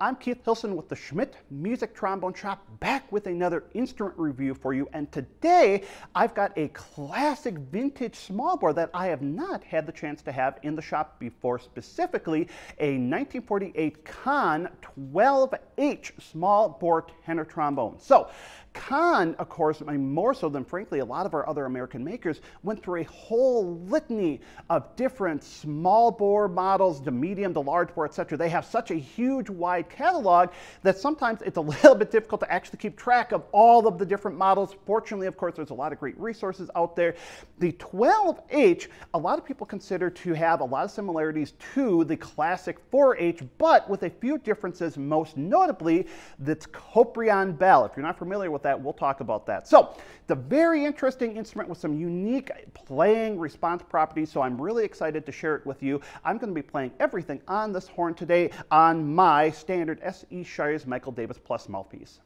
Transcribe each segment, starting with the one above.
I'm Keith Hilson with the Schmidt Music Trombone Shop, back with another instrument review for you. And today I've got a classic vintage small bore that I have not had the chance to have in the shop before, specifically a 1948 Conn 12H small bore tenor trombone. So Conn, of course, more so than frankly a lot of our other American makers, went through a whole litany of different small bore models, to medium, to large bore, etc. They have such a huge, wide catalog that sometimes it's a little bit difficult to actually keep track of all of the different models. Fortunately, of course, there's a lot of great resources out there. The 12H, a lot of people consider to have a lot of similarities to the classic 4H, but with a few differences, most notably that's Coprion bell. If you're not familiar with that, we'll talk about that. So it's a very interesting instrument with some unique playing response properties, so I'm really excited to share it with you. I'm going to be playing everything on this horn today on my standard S.E. Shires Michael Davis Plus mouthpiece.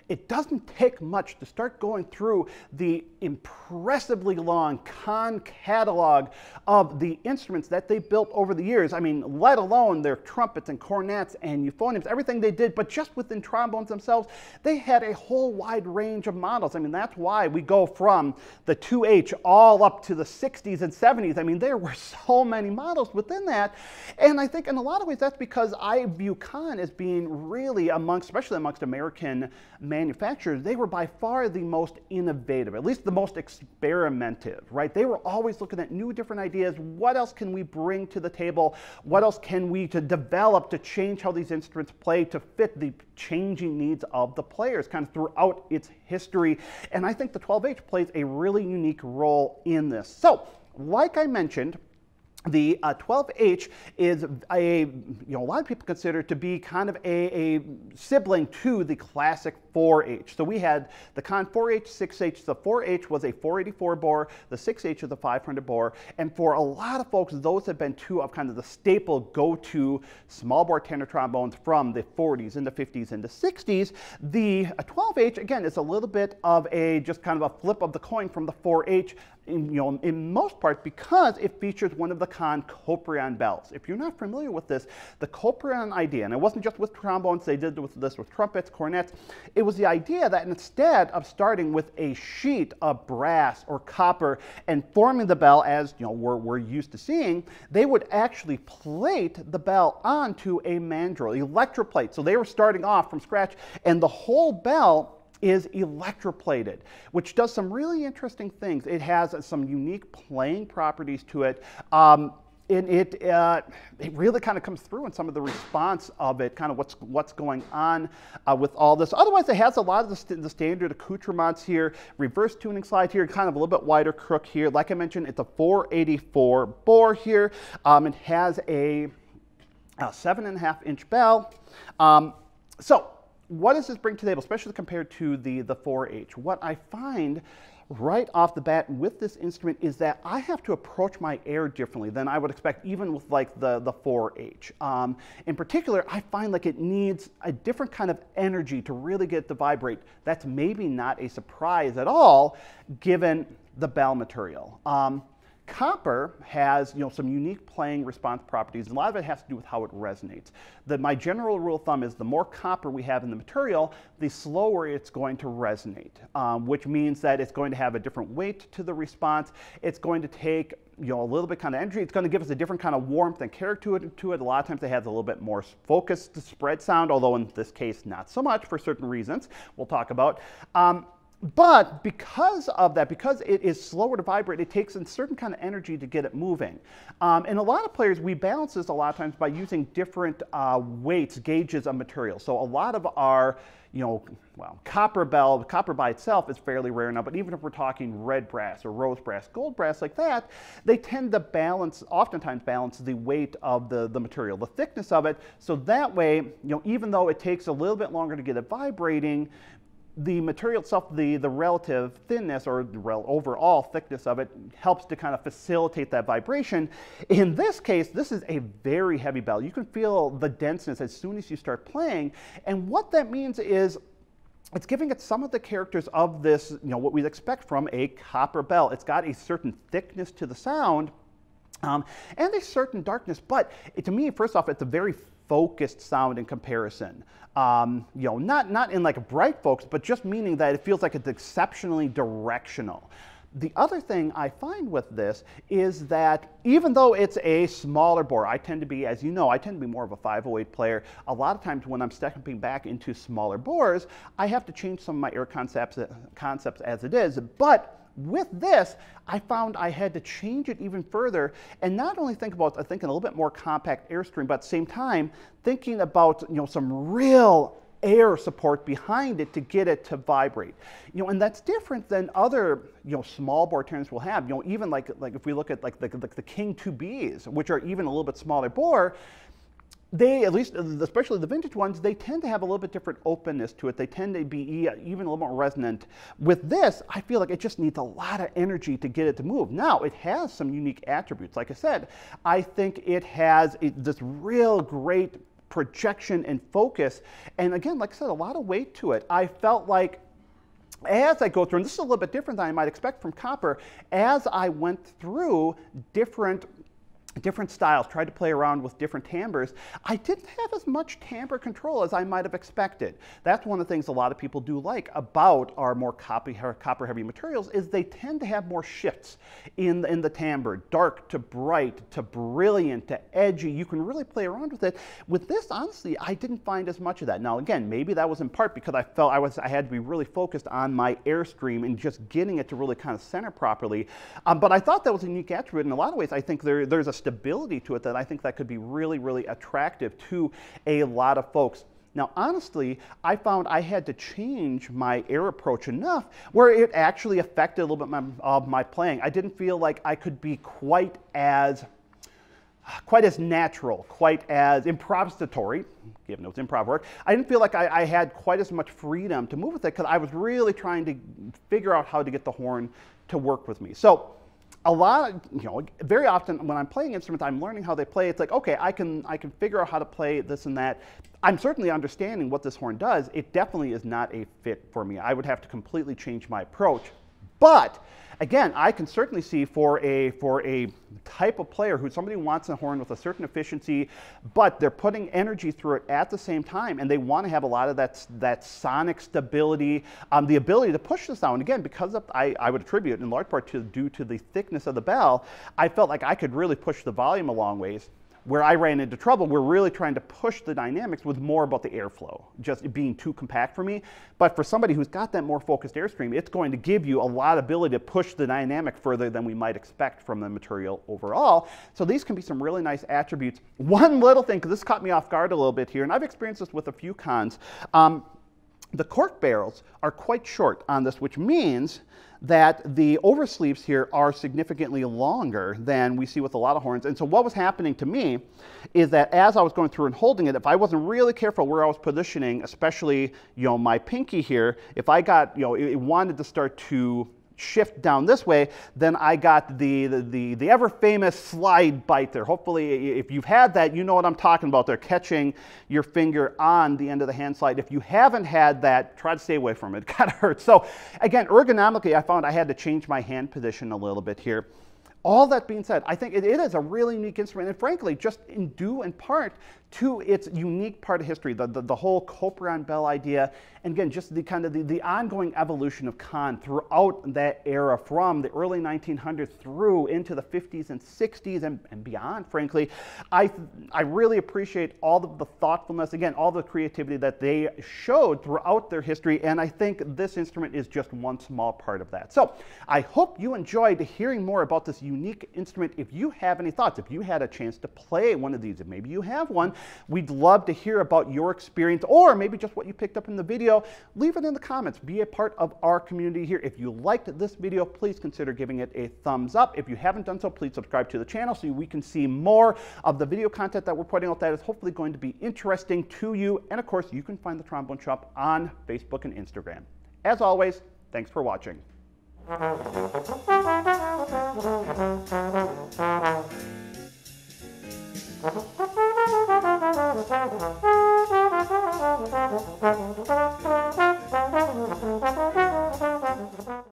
It doesn't take much to start going through the impressively long Conn catalog of the instruments that they built over the years. I mean, let alone their trumpets and cornets and euphoniums, everything they did, but just within trombones themselves, they had a whole wide range of models. I mean, that's why we go from the 2H all up to the 60s and 70s. I mean, there were so many models within that. And I think in a lot of ways, that's because I view Conn as being really especially amongst American manufacturers, manufacturers, they were by far the most innovative, at least the most experimentative, right? They were always looking at new different ideas. What else can we bring to the table? What else can we develop to change how these instruments play to fit the changing needs of the players kind of throughout its history? And I think the 12H plays a really unique role in this. So, like I mentioned, the 12H is a lot of people consider to be kind of a sibling to the classic 4H. So we had the Conn 4H, 6H. The 4H was a 484 bore, the 6H is a 500 bore, and for a lot of folks, those have been two of kind of the staple go-to small bore tenor trombones from the 40s and the 50s and the 60s. The 12H, again, is a little bit of a just kind of a flip of the coin from the 4H. In most part because it features one of the Conn Coprion bells. If you're not familiar with this, the Coprion idea, and it wasn't just with trombones, they did this with trumpets, cornets, it was the idea that instead of starting with a sheet of brass or copper and forming the bell as we're used to seeing, they would actually plate the bell onto a mandrel, electroplate. So they were starting off from scratch, and the whole bell is electroplated, which does some really interesting things. It has some unique playing properties to it. It really kind of comes through in some of the response of it, kind of what's going on with all this. Otherwise, it has a lot of the standard accoutrements here, reverse tuning slide here, kind of a little bit wider crook here. Like I mentioned, it's a 484 bore here. It has a 7.5-inch bell. So what does this bring to the table, especially compared to the 4H? What I find right off the bat with this instrument is that I have to approach my air differently than I would expect even with like the 4H. In particular, I find like it needs a different kind of energy to really get it to vibrate. That's maybe not a surprise at all given the bell material. Copper has some unique playing response properties, and a lot of it has to do with how it resonates. My general rule of thumb is the more copper we have in the material, the slower it's going to resonate, which means that it's going to have a different weight to the response. It's going to take a little bit kind of energy. It's going to give us a different kind of warmth and character to it. A lot of times it has a little bit more focused spread sound, although in this case not so much for certain reasons we'll talk about. But because of that, because it is slower to vibrate, it takes a certain kind of energy to get it moving. And a lot of players, we balance this a lot of times by using different weights, gauges of material. So a lot of our, copper by itself is fairly rare now, but even if we're talking red brass or rose brass, gold brass like that, they tend to oftentimes balance the weight of the material, the thickness of it. So that way, even though it takes a little bit longer to get it vibrating, the material itself, the relative thinness or overall thickness of it helps to kind of facilitate that vibration. In this case, this is a very heavy bell. You can feel the denseness as soon as you start playing. And what that means is it's giving it some of the characters of this, what we'd expect from a copper bell. It's got a certain thickness to the sound and a certain darkness. But to me, first off, it's a very focused sound in comparison. Not in like a bright focus, but just meaning that it feels like it's exceptionally directional. The other thing I find with this is that even though it's a smaller bore, I tend to be, as you know, I tend to be more of a 508 player. A lot of times when I'm stepping back into smaller bores, I have to change some of my air concepts as it is. But with this, I found I had to change it even further and not only think about, I think, a little bit more compact airstream, but at the same time, thinking about, some real air support behind it to get it to vibrate. And that's different than other, small bore tenors will have. Even like if we look at like the King 2Bs, which are even a little bit smaller bore, they, at least, especially the vintage ones, they tend to have a little bit different openness to it. They tend to be even a little more resonant. With this, I feel like it just needs a lot of energy to get it to move. Now, it has some unique attributes. Like I said, I think it has this real great projection and focus. And again, like I said, a lot of weight to it. I felt like as I go through, and this is a little bit different than I might expect from copper, as I went through different different styles, tried to play around with different timbres, I didn't have as much timbre control as I might have expected. That's one of the things a lot of people do like about our more copper-heavy materials is they tend to have more shifts in the timbre, dark to bright to brilliant to edgy. You can really play around with it. With this, honestly, I didn't find as much of that. Now, again, maybe that was in part because I felt I had to be really focused on my airstream and just getting it to really kind of center properly. But I thought that was a unique attribute. In a lot of ways, I think there's a stability to it that I think that could be really, really attractive to a lot of folks. Now, honestly, I found I had to change my air approach enough where it actually affected a little bit of my playing. I didn't feel like I could be quite as natural, quite as improvisatory, given it was improv work. I didn't feel like I had quite as much freedom to move with it because I was really trying to figure out how to get the horn to work with me. So very often when I'm playing instruments, I'm learning how they play. It's like, okay, I can figure out how to play this and that. I'm certainly understanding what this horn does. It definitely is not a fit for me. I would have to completely change my approach. But again, I can certainly see for a type of player who somebody wants a horn with a certain efficiency, but they're putting energy through it at the same time, and they want to have a lot of that sonic stability, the ability to push the sound. Again, because I would attribute in large part due to the thickness of the bell, I felt like I could really push the volume a long ways. Where I ran into trouble, we're really trying to push the dynamics with more about the airflow, just it being too compact for me. But for somebody who's got that more focused airstream, it's going to give you a lot of ability to push the dynamic further than we might expect from the material overall. So these can be some really nice attributes. One little thing, because this caught me off guard a little bit here, and I've experienced this with a few Conns. The cork barrels are quite short on this, which means that the oversleeves here are significantly longer than we see with a lot of horns. And so what was happening to me is that as I was going through and holding it, if I wasn't really careful where I was positioning, especially, my pinky here, if I got, it wanted to start to shift down this way, then I got the ever famous slide bite there. Hopefully, if you've had that, you know what I'm talking about. They're catching your finger on the end of the hand slide. If you haven't had that, try to stay away from it. It kind of hurts. So again, ergonomically, I found I had to change my hand position a little bit here. All that being said, I think it is a really unique instrument, and frankly, just in due in part to its unique part of history, the whole Coprion bell idea, and again, just the ongoing evolution of Conn throughout that era from the early 1900s through into the 50s and 60s and beyond, frankly. I really appreciate all of the thoughtfulness, again, all the creativity that they showed throughout their history, and I think this instrument is just one small part of that. So I hope you enjoyed hearing more about this unique instrument. If you have any thoughts, if you had a chance to play one of these, if maybe you have one, we'd love to hear about your experience, or maybe just what you picked up in the video. Leave it in the comments. Be a part of our community here. If you liked this video, please consider giving it a thumbs up. If you haven't done so, please subscribe to the channel so we can see more of the video content that we're putting out that is hopefully going to be interesting to you. And of course, you can find the Trombone Shop on Facebook and Instagram. As always, thanks for watching. Thank you.